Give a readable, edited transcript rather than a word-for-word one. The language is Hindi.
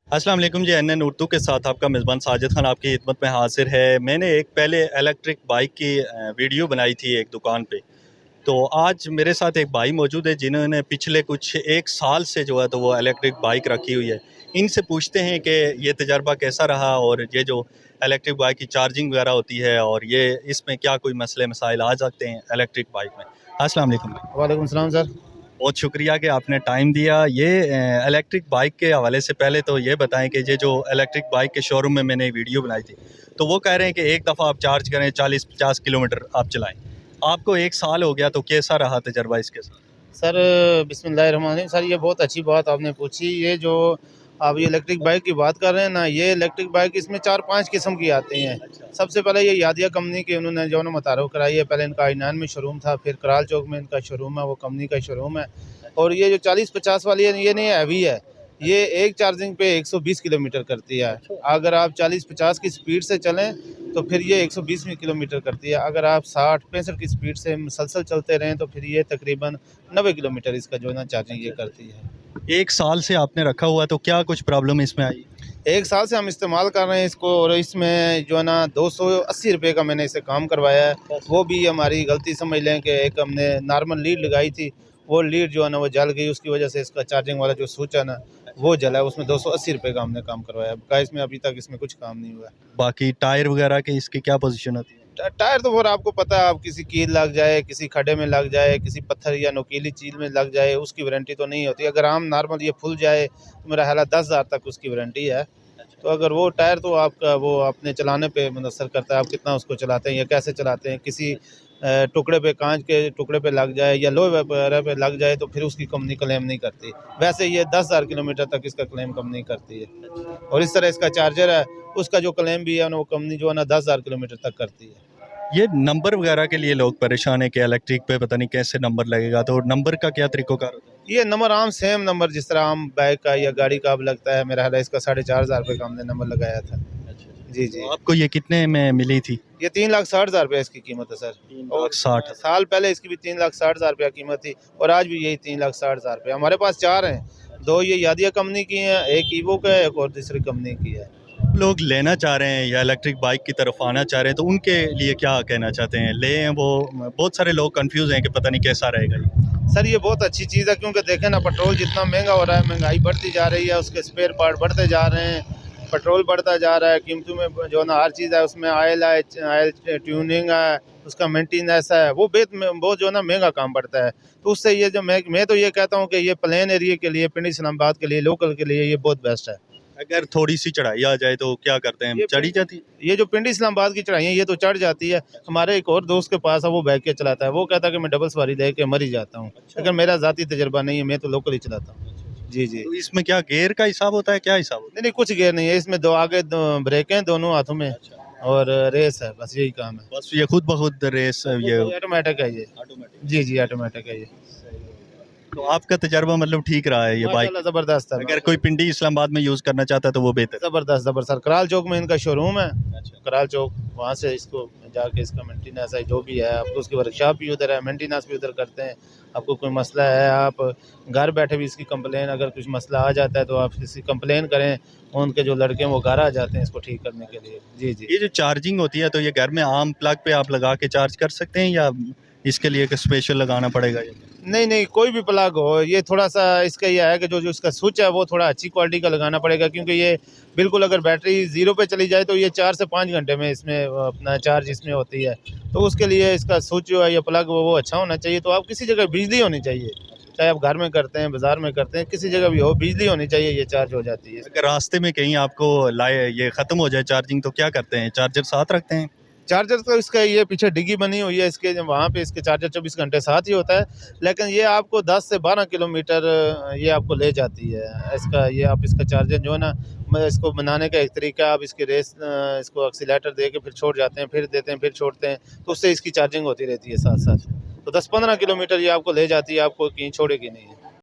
अस्सलाम वालेकुम जी। एन उर्दू के साथ आपका मेज़बान साजिद खान आपकी खिदमत में हाजिर है। मैंने एक पहले इलेक्ट्रिक बाइक की वीडियो बनाई थी एक दुकान पे। तो आज मेरे साथ एक भाई मौजूद है जिन्होंने पिछले कुछ 1 साल से जो है तो वो इलेक्ट्रिक बाइक रखी हुई है। इनसे पूछते हैं कि ये तजर्बा कैसा रहा और ये जो इलेक्ट्रिक बाइक की चार्जिंग वगैरह होती है और ये इसमें क्या कोई मसले मसाइल आ सकते हैं इलेक्ट्रिक बाइक में। अस्सलाम वालेकुम भाई। वालेकुम सलाम सर। बहुत शुक्रिया कि आपने टाइम दिया। ये इलेक्ट्रिक बाइक के हवाले से पहले तो ये बताएं कि ये जो इलेक्ट्रिक बाइक के शोरूम में मैंने वीडियो बनाई थी तो वो कह रहे हैं कि एक दफ़ा आप चार्ज करें 40-50 किलोमीटर आप चलाएं। आपको 1 साल हो गया तो कैसा रहा तजर्बा इसके साथ? सर बिस्मिल्लाहिर्रहमानिर्रहीम। सर ये बहुत अच्छी बात आपने पूछी। ये जो आप ये इलेक्ट्रिक बाइक की बात कर रहे हैं ना, ये इलेक्ट्रिक बाइक इसमें 4-5 किस्म की आती हैं। सबसे पहले ये यादिया कंपनी की उन्होंने जो है ना मुतारफ़ कराई है। पहले इनका आई-9 में शोरूम था, फिर कराल चौक में इनका शोरूम है, वो कंपनी का शोरूम है। और ये जो 40-50 वाली है ये नहीं हैवी है। ये एक चार्जिंग पे 120 किलोमीटर करती है। अगर आप 40-50 की स्पीड से चलें तो फिर ये 120 किलोमीटर करती है। अगर आप 60-65 की स्पीड से मुसलसल चलते रहें तो फिर ये तकरीबन 90 किलोमीटर इसका जो है ना चार्जिंग ये करती है। 1 साल से आपने रखा हुआ तो क्या कुछ प्रॉब्लम इसमें आई? 1 साल से हम इस्तेमाल कर रहे हैं इसको और इसमें जो है ना 280 रुपये का मैंने इसे काम करवाया है। वो भी हमारी गलती समझ लें कि एक हमने नॉर्मल लीड लगाई थी, वो लीड जो है ना वो जल गई, उसकी वजह से इसका चार्जिंग वाला जो स्विच है ना वो जला है। उसमें 280 रुपये का हमने काम करवाया है। बकाया इसमें अभी तक इसमें कुछ काम नहीं हुआ है। बाकी टायर वगैरह के इसकी क्या पोजीशन होती है? टायर तो फिर आपको पता है, आप किसी कील लग जाए, किसी खड्डे में लग जाए, किसी पत्थर या नुकीली चीज़ में लग जाए, उसकी वारंटी तो नहीं होती। अगर आम नॉर्मल ये फुल जाए तो मेरा ख्याल है 10,000 तक उसकी वारंटी है। तो अगर वो टायर तो आपका वो अपने चलाने पे मुनहसर करता है, आप कितना उसको चलाते हैं या कैसे चलाते हैं। किसी टुकड़े पे, कांच के टुकड़े पे लग जाए या लोहे वगैरह पे लग जाए तो फिर उसकी कंपनी क्लेम नहीं करती। वैसे ये 10,000 किलोमीटर तक इसका क्लेम कंपनी करती है। और इस तरह इसका चार्जर है, उसका जो क्लेम भी है ना वो कंपनी जो है ना 10,000 किलोमीटर तक करती है। ये नंबर वगैरह के लिए लोग परेशान है कि इलेक्ट्रिक पे पता नहीं कैसे नंबर लगेगा, तो नंबर का क्या तरीक़ोकार होता है? ये नंबर आम सेम नंबर जिस तरह आम बाइक का या गाड़ी का अब लगता है। मेरा ख्याल है इसका 4,500 रुपये का हमने नंबर लगाया था। जी, जी। तो आपको ये कितने में मिली थी? ये 3,60,000 रुपये इसकी कीमत है सर। 3,60,000। साल पहले इसकी भी 3,60,000 रुपया कीमत थी और आज भी यही 3,60,000 रुपये। हमारे पास 4 हैं, 2 ये यादिया कंपनी की हैं, एक ईवो का है, एक और दूसरी कंपनी की है। लोग लेना चाह रहे हैं या इलेक्ट्रिक बाइक की तरफ आना चाह रहे हैं तो उनके लिए क्या कहना चाहते हैं? लें वो? बहुत सारे लोग कंफ्यूज हैं कि पता नहीं कैसा रहेगा ये। सर ये बहुत अच्छी चीज़ है, क्योंकि देखें ना पेट्रोल जितना महंगा हो रहा है, महंगाई बढ़ती जा रही है, उसके स्पेयर पार्ट बढ़ते जा रहे हैं, पेट्रोल बढ़ता जा रहा है, कीमतों में जो है ना हर चीज़ है, उसमें ऑयल है, ऑयल ट्यूनिंग है, उसका मेंटेनेंस है, वो बहुत जो है ना महंगा काम पड़ता है। तो उससे ये जो मैं तो ये कहता हूँ कि ये प्लेन एरिया के लिए, पिंडी इस्लामाबाद के लिए, लोकल के लिए ये बहुत बेस्ट है। अगर थोड़ी सी चढ़ाई आ जाए तो क्या करते हैं? चढ़ी जाती? ये जो पिंडी इस्लामाबाद की चढ़ाई है ये तो चढ़ जाती है। हमारे एक और दोस्त के पास है, वो बाइक के चलाता है, वो कहता है कि मैं डबल सवारी लेके मर ही जाता हूँ। लेकिन मेरा ज़ाती तजुर्बा नहीं है, मैं तो लोकल ही चलाता हूँ। जी, जी। तो इसमें क्या गेयर का हिसाब होता है, क्या हिसाब होता नहीं, नहीं, कुछ गियर नहीं है इसमें। 2 आगे 2 ब्रेक हैं दोनों हाथों में और रेस है, बस यही काम है। है? बस ये खुद ब खुद रेस ये ऑटोमेटिक है ये। ऑटोमेटिक। जी, जी, ऑटोमेटिक है ये। तो आपका तजर्बा मतलब ठीक रहा है ये बाइक? माशाल्लाह ज़बरदस्त है। अगर कोई पिंडी इस्लामाबाद में यूज़ करना चाहता है तो वो बेहतर है। ज़बरदस्त, ज़बरदस्त सर। कराल चौक में इनका शोरूम है। कराल चौक, वहाँ से इसको जाके इसका मेंटेनेंस है जो भी है, आपको उसकी वर्कशॉप भी उधर है, मेंटेनेंस भी उधर करते हैं। आपको कोई मसला है, आप घर बैठे भी इसकी कंप्लेन, अगर कुछ मसला आ जाता है तो आप इसकी कंप्लेन करें, उनके जो लड़के हैं वो घर आ जाते हैं इसको ठीक करने के लिए। जी, जी। ये जो चार्जिंग होती है तो ये घर में आम प्लग पे आप लगा के चार्ज कर सकते हैं या इसके लिए स्पेशल लगाना पड़ेगा ये? नहीं, नहीं, कोई भी प्लग हो, ये थोड़ा-सा इसका ये है कि जो इसका स्विच है वो थोड़ा अच्छी क्वालिटी का लगाना पड़ेगा, क्योंकि ये बिल्कुल अगर बैटरी 0 पे चली जाए तो ये 4 से 5 घंटे में इसमें अपना चार्ज इसमें होती है। तो उसके लिए इसका स्विच जो है या प्लग वो अच्छा होना चाहिए। तो आप किसी जगह बिजली होनी चाहिए, चाहे आप घर में करते हैं, बाज़ार में करते हैं, किसी जगह भी हो, बिजली होनी चाहिए, ये चार्ज हो जाती है। अगर रास्ते में कहीं आपको लाए ये ख़त्म हो जाए चार्जिंग तो क्या करते हैं? चार्जर साथ रखते हैं? चार्जर तो इसका ये पीछे डिग्गी बनी हुई है इसके, वहाँ पे इसके चार्जर 24 घंटे साथ ही होता है, लेकिन ये आपको 10 से 12 किलोमीटर ये आपको ले जाती है। इसका ये आप इसका चार्जर जो है ना, मैं इसको बनाने का एक तरीका, आप इसकी रेस इसको एक्सीलेटर दे के फिर छोड़ जाते हैं, फिर देते हैं, फिर छोड़ते हैं, तो उससे इसकी चार्जिंग होती रहती है साथ-साथ। तो 10-15 किलोमीटर ये आपको ले जाती है, आपको कहीं छोड़ेगी नहीं है।